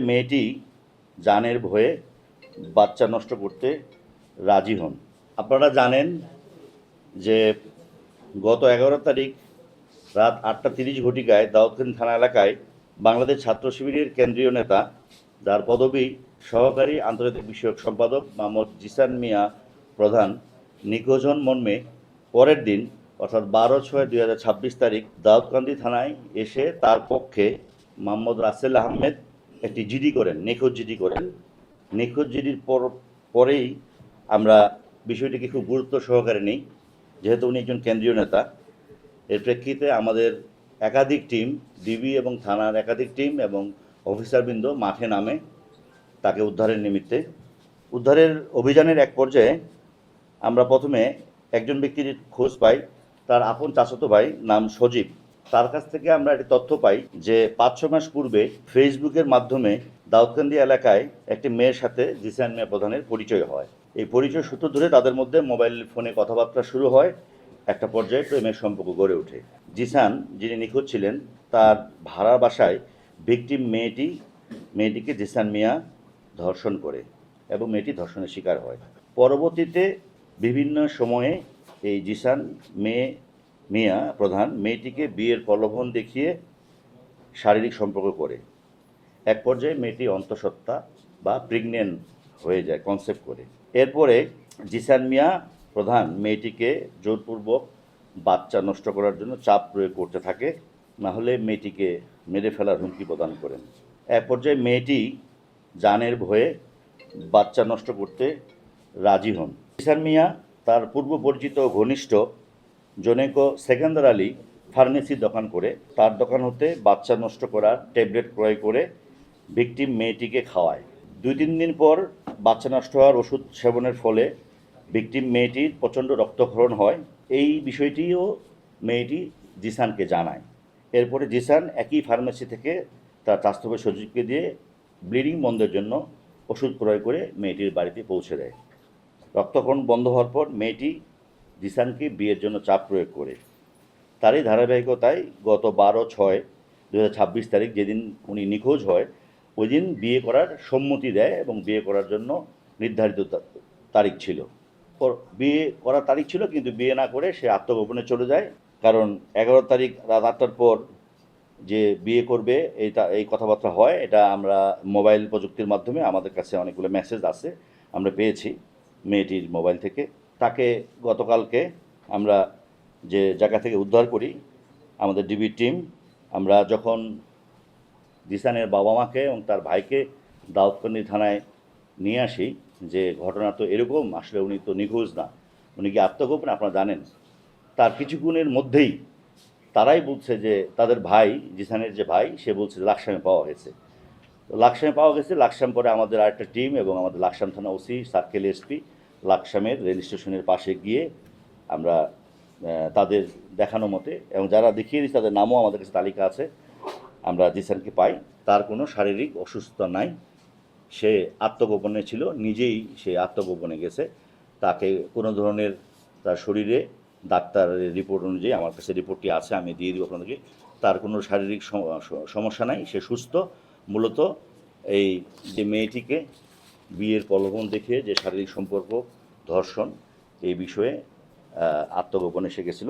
মেয়েটি জানের ভয়ে বাচ্চা নষ্ট করতে রাজি হন। আপনারা জানেন যে গত 11 তারিখ রাত 8:30 ঘটিকায় দাউদকান্দি থানা এলাকায় বাংলাদেশ ছাত্র শিবিরের কেন্দ্রীয় নেতা, যার পদবি সহকারী আন্তর্জাতিক বিষয়ক সম্পাদক মোহাম্মদ জিসান মিয়া প্রধান, নিখোঁজ হন মর্মে পরের দিন অর্থাৎ 12/6/2026 তারিখ দাউদকান্দি থানায় এসে তার পক্ষে মোহাম্মদ রাসেল আহমেদ একটি জিডি করেন, নিখোঁজ জিডি করেন। নিখোঁজ জিডির পরেই আমরা বিষয়টিকে খুব গুরুত্ব সহকারে নিই, যেহেতু উনি একজন কেন্দ্রীয় নেতা। এর প্রেক্ষিতে আমাদের একাধিক টিম, ডিবি এবং থানার একাধিক টিম এবং অফিসারবৃন্দ মাঠে নামে তাকে উদ্ধারের নিমিত্তে। উদ্ধারের অভিযানের এক পর্যায়ে আমরা প্রথমে একজন ব্যক্তির খোঁজ পাই, তার আপন চাচাতো ভাই, নাম সজীব। তার কাছ থেকে আমরা একটি তথ্য পাই যে 5-6 মাস পূর্বে ফেসবুকের মাধ্যমে দাউদকান্দি এলাকায় একটি মেয়ের সাথে জিসান মিয়া প্রধানের পরিচয় হয়। এই পরিচয় সূত্র ধরে তাদের মধ্যে মোবাইল ফোনে কথাবার্তা শুরু হয়, একটা পর্যায়ে প্রেমের সম্পর্ক গড়ে ওঠে। জিসান, যিনি নিখোঁজ ছিলেন, তার ভাড়া বাসায় ভিকটিম মেয়েটিকে জিসান মিয়া ধর্ষণ করে এবং মেয়েটি ধর্ষণের শিকার হয়। পরবর্তীতে বিভিন্ন সময়ে এই জিসান মিয়া প্রধান মেয়েটিকে বিয়ের প্রলোভন দেখিয়ে শারীরিক সম্পর্ক করে। এক পর্যায়ে মেয়েটি অন্তঃসত্ত্বা বা প্রেগনেন্ট হয়ে যায় কনসেপ্ট করে। এরপরে জিসান মিয়া প্রধান মেয়েটিকে জোরপূর্বক বাচ্চা নষ্ট করার জন্য চাপ প্রয়োগ করতে থাকে, না হলে মেয়েটিকে মেরে ফেলার হুমকি প্রদান করেন। এক পর্যায়ে মেয়েটি জানের ভয়ে বাচ্চা নষ্ট করতে রাজি হন। জিসান মিয়া তার পূর্ব পরিচিত ঘনিষ্ঠ জনৈক সেকেন্দার আলী ফার্মেসির দোকান করে তার দোকান হতে বাচ্চা নষ্ট করার ট্যাবলেট ক্রয় করে ভিকটিম মেয়েটিকে খাওয়ায়। 2-3 দিন পর বাচ্চা নষ্ট হওয়ার ওষুধ সেবনের ফলে ভিকটিম মেয়েটির প্রচণ্ড রক্তক্ষরণ হয়। এই বিষয়টিও মেয়েটি জিসানকে জানায়। এরপরে জিসান একই ফার্মেসি থেকে তার চাচাতো ভাই সজীবকে দিয়ে ব্লিডিং বন্ধের জন্য ওষুধ ক্রয় করে মেয়েটির বাড়িতে পৌঁছে দেয়। রক্তক্ষরণ বন্ধ হওয়ার পর মেয়েটি জিসানকে বিয়ের জন্য চাপ প্রয়োগ করে। তারই ধারাবাহিকতায় গত 12/6/2026 তারিখ, যেদিন উনি নিখোঁজ হয়, ওই দিন বিয়ে করার সম্মতি দেয় এবং বিয়ে করার জন্য নির্ধারিত তারিখ ছিল। বিয়ে করার তারিখ ছিল, কিন্তু বিয়ে না করে সে আত্মগোপনে চলে যায়। কারণ 11 তারিখ রাত 8টার পর যে বিয়ে করবে এই কথাবার্তা হয়, এটা আমরা মোবাইল প্রযুক্তির মাধ্যমে আমাদের কাছে অনেকগুলো মেসেজ আছে, আমরা পেয়েছি মেয়েটির মোবাইল থেকে। তাকে গতকালকে আমরা যে জায়গা থেকে উদ্ধার করি, আমাদের ডিবি টিম, আমরা যখন জিসানের বাবা মাকে এবং তার ভাইকে দাউদকান্দি থানায় নিয়ে আসি যে ঘটনা তো এরকম, আসলে উনি তো নিখোঁজ না, উনি কি আত্মগোপনে, আপনারা জানেন। তার কিছুক্ষণের মধ্যেই তারাই বলছে যে তাদের ভাই, জিসানের যে ভাই, সে বলছে যে লাকসামে পাওয়া গেছে। তো লাকসামে পাওয়া গেছে। লাকসাম পরে আমাদের আরেকটা টিম এবং আমাদের লাকসাম থানা ওসি, সার্কেল এসপি লাকসামের রেল স্টেশনের পাশে গিয়ে আমরা তাদের দেখানো মতে, এবং যারা দেখিয়ে দিচ্ছে তাদের নামও আমাদের কাছে তালিকা আছে, আমরা জিসানকে পাই। তার কোনো শারীরিক অসুস্থতা নাই, সে আত্মগোপনে ছিল, নিজেই সে আত্মগোপনে গেছে। তাকে কোনো ধরনের তার শরীরে ডাক্তারের রিপোর্ট অনুযায়ী, আমার কাছে রিপোর্টটি আছে, আমি দিয়ে দিব আপনাদেরকে, তার কোনো শারীরিক সমস্যা নাই, সে সুস্থ। মূলত এই যে মেয়েটিকে বিয়ের প্রলোভন দেখিয়ে যে শারীরিক সম্পর্ক, ধর্ষণ, এই বিষয়ে আত্মগোপনে সে গেছিল।